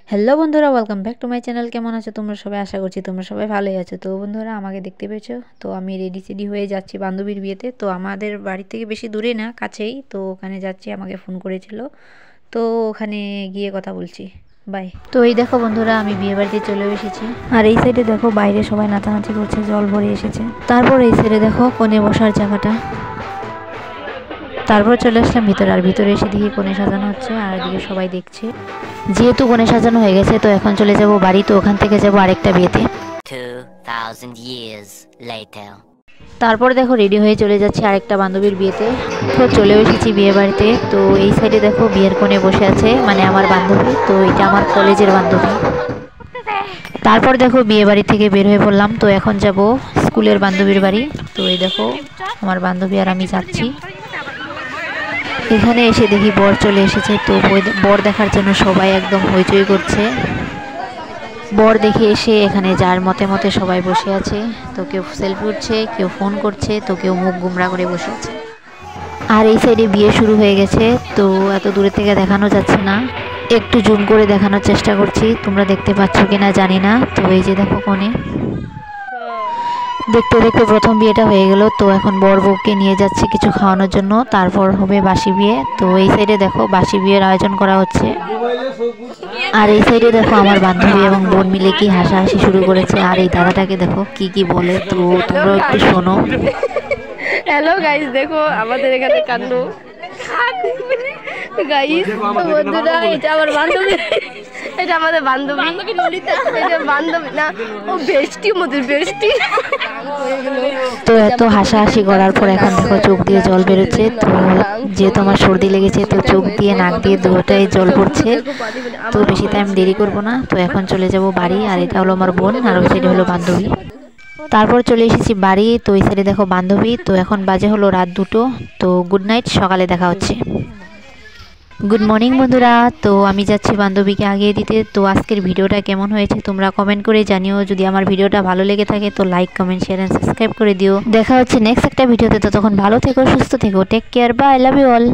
Hello বন্ধুরা, welcome back to my channel. কেমন আছো তোমরা সবাই? আশা করছি তোমরা সবাই ভালোই আছো। তো বন্ধুরা, আমাকে দেখতে পেয়েছো, তো আমি রেডি হয়ে যাচ্ছি বান্ধবীর বিয়েতে। তো আমাদের বাড়ি থেকে বেশি দূরে না, কাছেই। তো ওখানে যাচ্ছি, আমাকে ফোন করেছিল, তো ওখানে গিয়ে কথা বলছি। বাই। তো এই দেখো বন্ধুরা, আমি বিয়ে বাড়িতে চলে এসেছি। আর এই সাইডে দেখো বাইরে সবাই নাচানাচি করছে, জল ভরে এসেছে। তারপর এই সাইডে দেখো কোণে বসার জায়গাটা। তারপর চলে আসলাম ভিতরে, আর ভিতরে এসে দিকে কোণে সাজানো হচ্ছে, আর এদিকে সবাই দেখছে। যেহেতু কোণে সাজানো হয়ে গেছে, তো এখন চলে যাব বাড়ি। তো ওখান থেকে যাব আরেকটা বিয়েতে। 2000 years later. তারপর দেখো রেডি হয়ে চলে যাচ্ছি আরেকটা বান্ধবীর বিয়েতে। তো চলে এসেছি বিয়ে বাড়িতে। তো এই সাইডে দেখো বিয়ের কোণে বসে আছে, মানে আমার বান্ধবী। তো এটা আমার কলেজের বান্ধবী। তারপর দেখো বিয়ে বাড়ি থেকে বের হয়ে পড়লাম। তো এখন যাব স্কুলের বান্ধবীর বাড়ি। তো এই দেখো আমার বান্ধবী আর আমি যাচ্ছি। এখানে এসে দেখি বর চলে এসেছে। তো বর দেখার জন্য সবাই একদম হইচই করছে। বর দেখে এসে এখানে যার মতে মতে সবাই বসে আছে। তো কেউ সেলফি উঠছে, কেউ ফোন করছে, তো কেউ মুখ গুমরা করে বসে আছে। আর এই সাইডে বিয়ে শুরু হয়ে গেছে। তো এত দূরে থেকে দেখানো যাচ্ছে না, একটু জুম করে দেখানোর চেষ্টা করছি, তোমরা দেখতে পাচ্ছ কিনা জানি না। তো এই যে দেখো কোণে দেখতে দেখতে প্রথম বিয়েটা হয়ে গেল। তো এখন বর বউকে নিয়ে যাচ্ছে কিছু খাওয়ানোর জন্য, তারপর হবে বাসি বিয়ে। তো এই সাইডে দেখো বাসি বিয়ের আয়োজন করা হচ্ছে। আর এই সাইডে দেখো আমার বান্ধবী এবং বোন মিলে কি হাসাহাসি শুরু করেছে। আর এই দাদাটাকে দেখো কি কি বলে, তো তোমরা একটু শোনো। হ্যালো গাইস, দেখো আমাদের এখানে কাণ্ড। গাইস বন্ধুরা, এটা আমার বান্ধবী, এটা আমাদের বান্ধবী, এটা বান্ধবী না, ও বেস্টি, আমাদের বেস্টি। তো এত হাসাহাসি করার পর এখন দেখো চোখ দিয়ে জল বেরোচ্ছে। তো যেহেতু আমার সর্দি লেগেছে, তো চোখ দিয়ে নাক দিয়ে দুটোটাই জল পড়ছে। তো বেশি টাইম দেরি করবো না, তো এখন চলে যাব বাড়ি। আর এটা হলো আমার বোন, আর ওই সাইডে হলো বান্ধবী। তারপর চলে এসেছি বাড়ি। তো ওই সাইডে দেখো বান্ধবী। তো এখন বাজে হলো রাত 2টো। তো গুড নাইট, সকালে দেখা হচ্ছে। গুড মর্নিং বন্ধুরা। তো আমি যাচ্ছি বান্ধবীকে আগিয়ে দিতে। তো আজকের ভিডিওটা কেমন হয়েছে তোমরা কমেন্ট করে জানিও। যদি আমার ভিডিওটা ভালো লেগে থাকে তো like, comment, share and subscribe করে দিও। দেখা হচ্ছে নেক্সট একটা ভিডিওতে। ততক্ষণ ভালো থেকো, সুস্থ থেকো, take care, bye, love you all.